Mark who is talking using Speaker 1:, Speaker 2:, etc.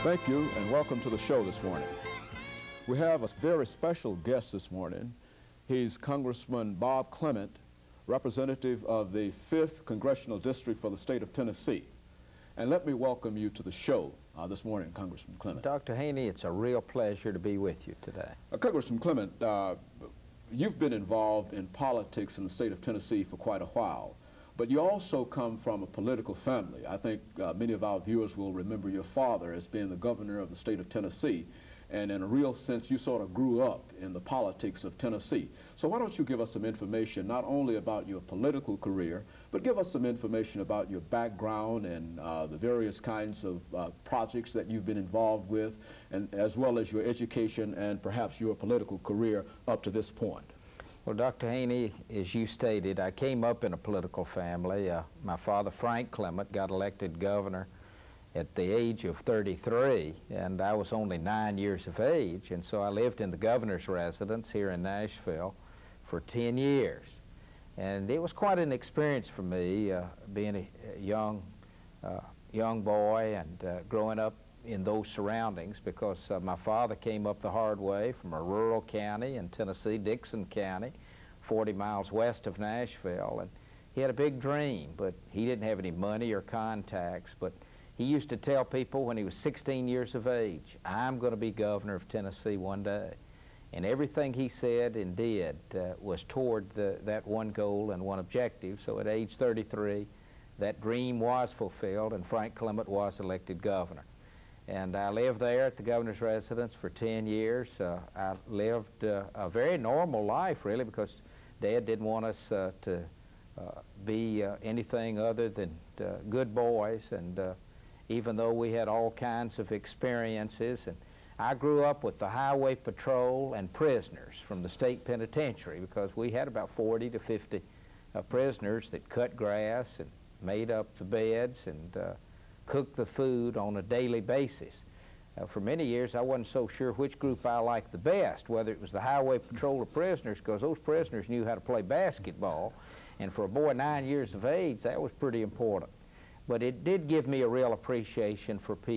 Speaker 1: Thank you and welcome to the show this morning. We have a very special guest this morning. He's Congressman Bob Clement, representative of the 5th Congressional District for the state of Tennessee. And let me welcome you to the show this morning, Congressman Clement.
Speaker 2: Dr. Haney, it's a real pleasure to be with you today.
Speaker 1: Congressman Clement, you've been involved in politics in the state of Tennessee for quite a while, but you also come from a political family. I think many of our viewers will remember your father as being the governor of the state of Tennessee, and in a real sense, you sort of grew up in the politics of Tennessee. So why don't you give us some information, not only about your political career, but give us some information about your background and the various kinds of projects that you've been involved with, and as well as your education and perhaps your political career up to this point.
Speaker 2: Well, Dr. Haney, as you stated, I came up in a political family. My father, Frank Clement, got elected governor at the age of 33, and I was only 9 years of age, and so I lived in the governor's residence here in Nashville for 10 years. And it was quite an experience for me, being a young boy and growing up in those surroundings, because my father came up the hard way from a rural county in Tennessee, Dixon County, 40 miles west of Nashville, and he had a big dream, but he didn't have any money or contacts. But he used to tell people when he was 16 years of age, "I'm going to be governor of Tennessee one day." And everything he said and did was toward that one goal and one objective. So at age 33, that dream was fulfilled, and Frank Clement was elected governor. And I lived there at the governor's residence for 10 years. I lived a very normal life, really, because Dad didn't want us to be anything other than good boys. And even though we had all kinds of experiences, and I grew up with the highway patrol and prisoners from the state penitentiary, because we had about 40 to 50 prisoners that cut grass and made up the beds and cooked the food on a daily basis. For many years, I wasn't so sure which group I liked the best, whether it was the highway patrol or prisoners, because those prisoners knew how to play basketball, and for a boy 9 years of age, that was pretty important. But it did give me a real appreciation for people.